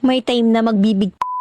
May time na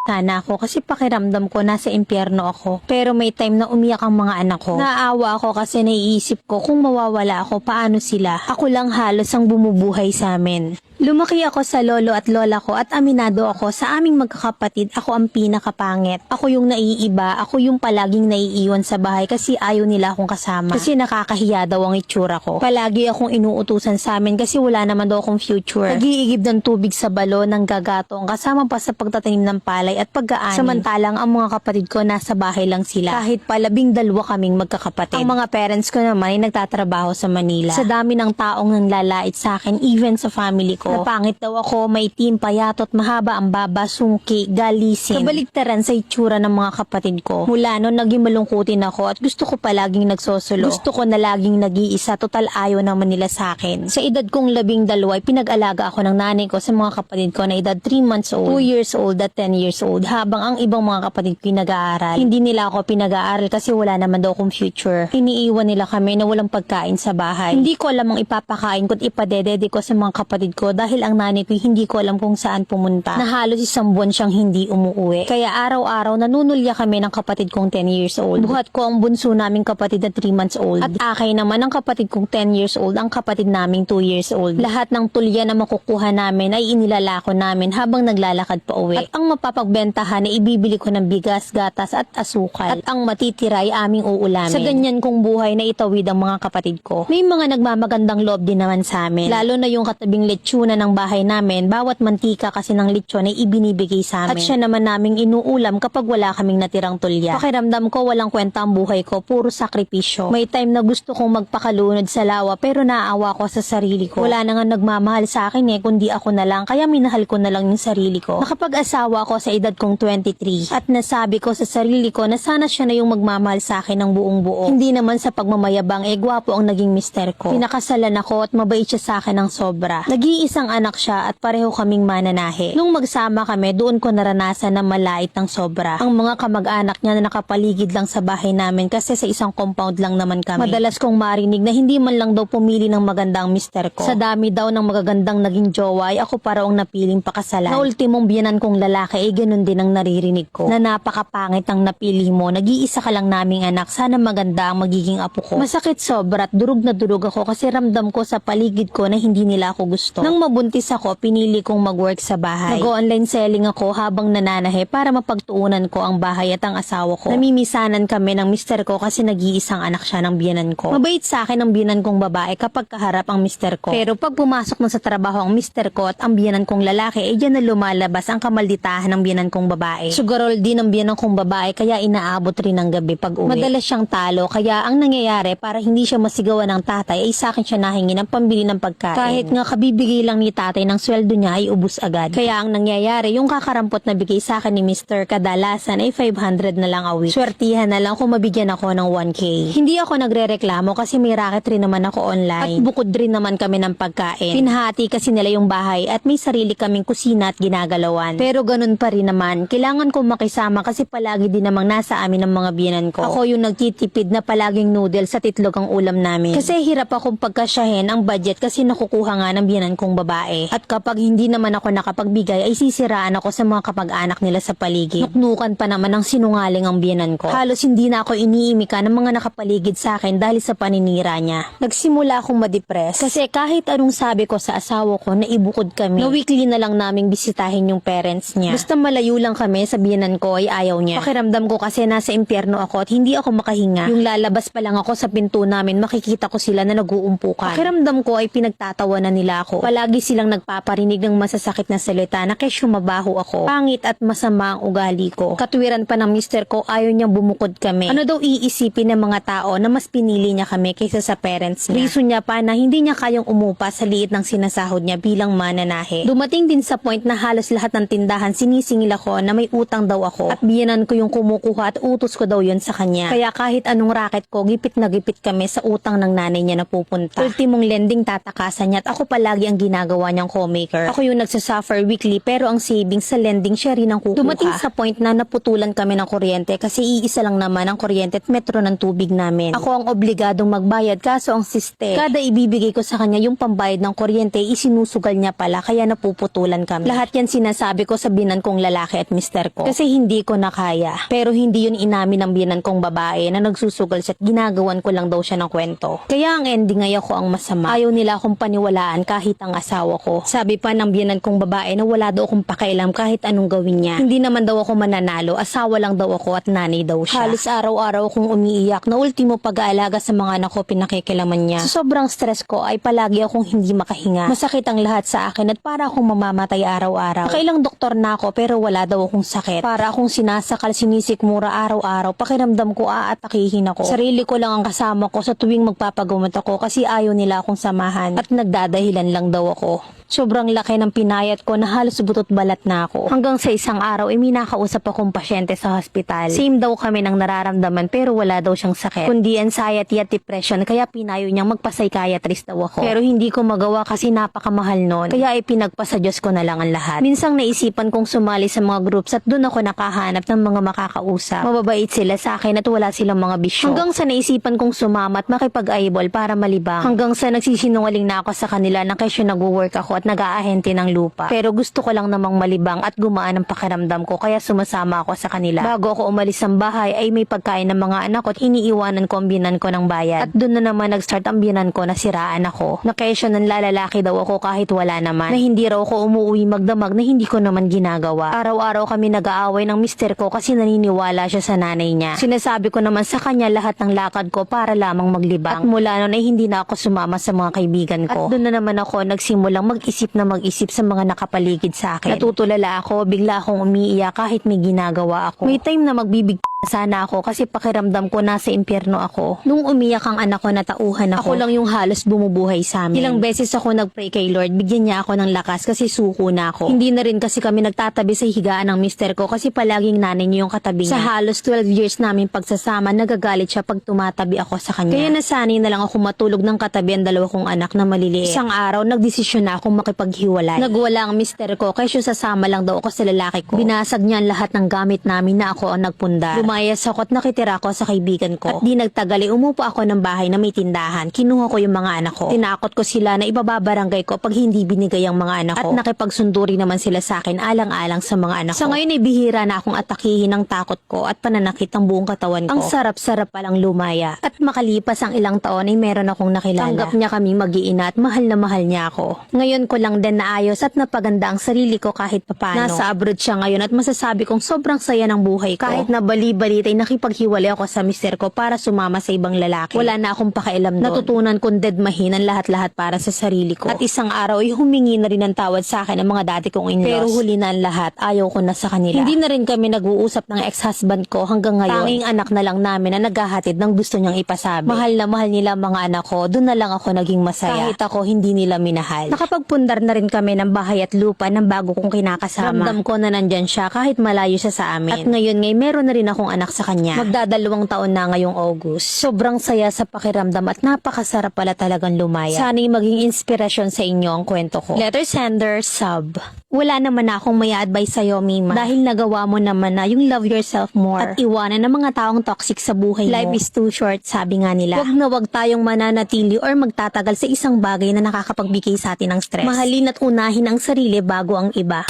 sana ako kasi pakiramdam ko nasa impyerno ako. Pero may time na umiyak ang mga anak ko. Naawa ako kasi naiisip ko kung mawawala ako paano sila. Ako lang halos ang bumubuhay sa amin. Lumaki ako sa lolo at lola ko at aminado ako sa aming magkakapatid ako ang pinakapangit. Ako yung naiiba, ako yung palaging naiiwan sa bahay kasi ayaw nila akong kasama. Kasi nakakahiya daw ang itsura ko. Palagi akong inuutusan sa amin kasi wala naman daw akong future. Nag-iigib ng tubig sa balon ng gagatong kasama pa sa pagtatanim ng palay at pag-aani. Samantalang ang mga kapatid ko nasa bahay lang sila. Kahit pa 12 kaming magkakapatid. Ang mga parents ko naman ay nagtatrabaho sa Manila. Sa dami ng taong nanlalait sa akin, even sa family ko. Napangit daw ako, may team, payatot, mahaba ang baba, sungki, galisin. Kabaligtaran sa itsura ng mga kapatid ko. Mula noon naging malungkutin ako at gusto ko palaging nagsosolo. Gusto ko na laging nag-iisa, total ayaw naman nila sa akin. Sa edad kong 12 pinag-alaga ako ng nanay ko sa mga kapatid ko na edad 3 months old, 2 years old at 10 years old. Habang ang ibang mga kapatid ko nag-aaral. Hindi nila ako pinag-aaral kasi wala naman daw akong future. Iniiwan nila kami na walang pagkain sa bahay. Hindi ko alam ang ipapakain ko at ipadedede ko sa mga kapatid ko dahil ang nanay ko hindi ko alam kung saan pumunta. Na halos isang buwan siyang hindi umuwi. Kaya araw-araw nanunulya kami ng kapatid kong 10 years old. Buhat ko ang bunso naming kapatid na 3 months old. At akin naman ang kapatid kong 10 years old, ang kapatid naming 2 years old. Lahat ng tulya na makukuha namin ay inilalako namin habang naglalakad pa uwi. At ang mapapagbentahan ay ibibili ko ng bigas, gatas at asukal. At ang matitira ay aming uulamin. Sa ganyan kong buhay na itawid ang mga kapatid ko. May mga nagmamagandang loob din naman sa amin. Lalo na yung katabing lechuna ng bahay namin, bawat mantika kasi ng lechon ay ibinibigay sa amin. At siya naman naming inuulam kapag wala kaming natirang tulya. Pakiramdam ko walang kwenta ang buhay ko, puro sakripisyo. May time na gusto kong magpakalunod sa lawa pero naawa ko sa sarili ko. Wala na nga nagmamahal sa akin kundi ako na lang, kaya minahal ko na lang yung sarili ko. Nakapag-asawa ako sa edad kong 23 at nasabi ko sa sarili ko na sana siya na yung magmamahal sa akin ng buong buo. Hindi naman sa pagmamayabang gwapo ang naging mister ko. Pinakasalan ako at mabait siya sa akin ng sobra. Nag-iisang anak siya at pareho kaming mananahe. Nung magsama kami, doon ko naranasan na malait ng sobra. Ang mga kamag-anak niya na nakapaligid lang sa bahay namin kasi sa isang compound lang naman kami. Madalas kong marinig na hindi man lang daw pumili ng magandang mister ko. Sa dami daw ng magagandang naging jowa ay ako para ang napiling pakasalan. Na ultimong biyanan kong lalaki ay ganun din ang naririnig ko. Na napakapangit ang napili mo, nag-iisa ka lang naming anak, sana maganda ang magiging apo ko. Masakit sobra at durog na durog ako kasi ramdam ko sa paligid ko na hindi nila ako gusto. Nang mabuntis ako, pinili kong mag-work sa bahay. Nag-online selling ako habang nananahe para mapagtuunan ko ang bahay at ang asawa ko. Namimisanan kami ng mister ko kasi nag-iisang anak siya ng biyanan ko. Mabait sa akin ang biyanan kong babae kapag kaharap ang mister ko. Pero pag pumasok na sa trabaho ang mister ko at ang biyanan kong lalaki, dyan na lumalabas ang kamalditahan ng biyanan kong babae. Sugarol din ang biyanan kong babae kaya inaabot rin ng gabi pag uwi. Madalas siyang talo kaya ang nangyayari para hindi siya masigawan ng tatay ay sa akin siya nahingi ng pambili ng pagkain. Kahit nga kabibigay lang ni tatay ng sweldo niya ay ubus agad. Kaya ang nangyayari, yung kakarampot na bigay sa akin ni Mr. kadalasan ay 500 na lang a week. Swertihan na lang kung mabigyan ako ng 1K. Hindi ako nagrereklamo kasi may racket rin naman ako online. At bukod rin naman kami ng pagkain. Pinahati kasi nila yung bahay at may sarili kaming kusina at ginagalawan. Pero ganun pa rin naman, kailangan kong makisama kasi palagi din namang nasa amin ang mga biyanan ko. Ako yung nagtitipid na palaging noodles sa itlog ang ulam namin. Kasi hirap akong pagkasyahin ang budget kasi nakukuha nga ng biyanan kong babae. At kapag hindi naman ako nakapagbigay ay sisiraan ako sa mga kapag-anak nila sa paligid. Nuknukan pa naman ang sinungaling ang biyanan ko. Halos hindi na ako iniimika ng mga nakapaligid sa akin dahil sa paninira niya. Nagsimula akong ma-depress kasi kahit anong sabi ko sa asawa ko na ibukod kami, na weekly na lang naming bisitahin yung parents niya. Basta malayo lang kami sa biyanan ko ay ayaw niya. Pakiramdam ko kasi nasa impyerno ako at hindi ako makahinga. Yung lalabas pa lang ako sa pinto namin, makikita ko sila na nag-uumpukan. Pakiramdam ko ay pinagtatawanan nila ako. Palagi silang nagpaparinig ng masasakit na salita na kesyo mabaho ako. Pangit at masama ang ugali ko. Katwiran pa ng mister ko, ayaw niyang bumukod kami. Ano daw iisipin ng mga tao na mas pinili niya kami kaysa sa parents niya. Reason niya pa na hindi niya kayang umupa sa liit ng sinasahod niya bilang mananahe. Dumating din sa point na halos lahat ng tindahan sinisingil ako na may utang daw ako at biyanan ko yung kumukuha at utos ko daw yun sa kanya. Kaya kahit anong racket ko, gipit na gipit kami sa utang ng nanay niya na pupunta. Ultimong lending tatakasan niya at ako palagi ang ginagawa niyang co-maker. Ako yung nagsasuffer weekly pero ang savings sa lending siya rin ang kukuha. Dumating sa point na naputulan kami ng kuryente kasi iisa lang naman ang kuryente at metro ng tubig namin. Ako ang obligadong magbayad kaso ang siste, kada ibibigay ko sa kanya yung pambayad ng kuryente isinusugal niya pala kaya napuputulan kami. Lahat yan sinasabi ko sa binan kong lalaki at mister ko kasi hindi ko na kaya. Pero hindi yun inamin ng binan kong babae na nagsusugal siya at ginagawan ko lang daw siya ng kwento. Kaya ang ending ay ako ang masama. Ayaw nila akong paniwalaan kahit ang asawa ko. Sabi pa ng biyanan kong babae na wala daw akong pakialam kahit anong gawin niya. Hindi naman daw ako mananalo, asawa lang daw ako at nanay daw siya. Halos araw-araw akong umiiyak na ultimo pag-aalaga sa mga anak ko pinakikilaman niya. Sa sobrang stress ko ay palagi akong hindi makahinga. Masakit ang lahat sa akin at para akong mamamatay araw-araw. Nakailang doktor na ako pero wala daw akong sakit. Para akong sinasakal sinisikmura araw-araw, pakiramdam ko aatakihin ako. Sarili ko lang ang kasama ko sa tuwing magpapagamot ako kasi ayaw nila akong samahan at nagdadahilan lang daw ako. Sobrang laki ng pinayat ko na halos butot balat na ako. Hanggang sa isang araw ay minakausap akong pasyente sa hospital. Same daw kami ng nararamdaman pero wala daw siyang sakit, kundi anxiety at depression kaya pinayo niyang magpa-psychiatrist daw ako. Pero hindi ko magawa kasi napakamahal nun. Kaya ay pinagpasa Diyos ko na lang ang lahat. Minsang naisipan kong sumali sa mga groups at doon ako nakahanap ng mga makakausap. Mababait sila sa akin at wala silang mga bisyo. Hanggang sa naisipan kong sumama at makipag-eyeball para malibang. Hanggang sa nagsisinungaling na ako sa kanila na kesyo nag-work ako at nag-aahente ng lupa. Pero gusto ko lang namang malibang at gumaan ang pakiramdam ko kaya sumasama ako sa kanila. Bago ako umalis ng bahay ay may pagkain ng mga anak ko at iniiwanan ko ang biyanan ko ng bayad. At doon na naman nag-start ang biyanan ko na siraan ako. Na kesyo ng lalalaki daw ako kahit wala naman. Na hindi raw ako umuwi magdamag na hindi ko naman ginagawa. Araw-araw kami nag-aaway ng mister ko kasi naniniwala siya sa nanay niya. Sinasabi ko naman sa kanya lahat ng lakad ko para lamang maglibang. At mula noon ay hindi na ako sumama sa mga kaibigan ko. At doon na naman ako nagsimulang mag-isip sa mga nakapaligid sa akin. Natutulala ako, bigla akong umiiyak kahit may ginagawa ako. May time na magbibig sana ako kasi pakiramdam ko nasa impyerno ako. Nung umiyak ang anak ko na tauhan ako lang yung halos bumubuhay sa amin. Ilang beses ako nagpray kay Lord, bigyan niya ako ng lakas kasi suko na ako. Hindi na rin kasi kami nagtatabi sa higaan ng mister ko kasi palaging nanay niya yung katabi niya. Sa halos 12 years namin pagsasama, nagagalit siya pag tumatabi ako sa kanya. Kaya nasanay na lang ako matulog ng katabi ang dalawa kong anak na maliliit. Isang araw, nagdesisyon na akong makipaghiwalay. Nagwala ang mister ko kaysa sasama lang daw ako sa lalaki ko. Binasag niya ang lahat ng gamit namin na ako ang nagpundar. Lumayas ako at nakitira ako sa kaibigan ko. At di nagtagal umupo ako ng bahay na may tindahan. Kinuha ko yung mga anak ko. Tinakot ko sila na ibababarangay ko pag hindi binigay ang mga anak ko. At nakipagsunduri naman sila sa akin alang-alang sa mga anak ko. Sa ngayon ay bihira na akong atakihin ng takot ko at pananakit ang buong katawan ko. Ang sarap-sarap palang lumaya. At makalipas ang ilang taon ay meron akong nakilala. Tanggap niya kami mag-iina at mahal na mahal niya ako. Ngayon ko lang din naayos at napaganda ang sarili ko kahit papano. Nasa abroad siya ngayon at masasabi kong sobrang saya ng buhay ko. Kahit na bali-balita ay nakipaghiwalay ako sa mister ko para sumama sa ibang lalaki. Wala na akong pakialam doon. Natutunan kong deadmahin ang lahat-lahat para sa sarili ko. At isang araw ay humingi na rin ng tawad sa akin ang mga dati kong in-laws. Pero huli na ang lahat, ayaw ko na sa kanila. Hindi na rin kami nag-uusap ng ex-husband ko hanggang ngayon. Tanging anak na lang namin na naghahatid ng gusto niyang ipasabi. Mahal na mahal nila mga anak ko, doon na lang ako naging masaya. Kahit ako hindi nila minahal. Nakapagpundar na rin kami ng bahay at lupa ng bago kong kinakasama. Ramdam ko na nandyan siya kahit malayo siya sa amin. At ngayon meron na rin akong anak sa kanya. Magdadalawang taon na ngayong August. Sobrang saya sa pakiramdam at napakasarap pala talagang lumaya. Sana'y maging inspirasyon sa inyo ang kwento ko. Letter sender, sub. Wala naman akong may advice sa'yo, Mima. Dahil nagawa mo naman na yung love yourself more. At iwanan ng mga taong toxic sa buhay mo. Life is too short, sabi nga nila. Wag na wag tayong mananatili or magtatagal sa isang bagay na nakakapagbigay sa atin ng stress. Mahalin at unahin ang sarili bago ang iba.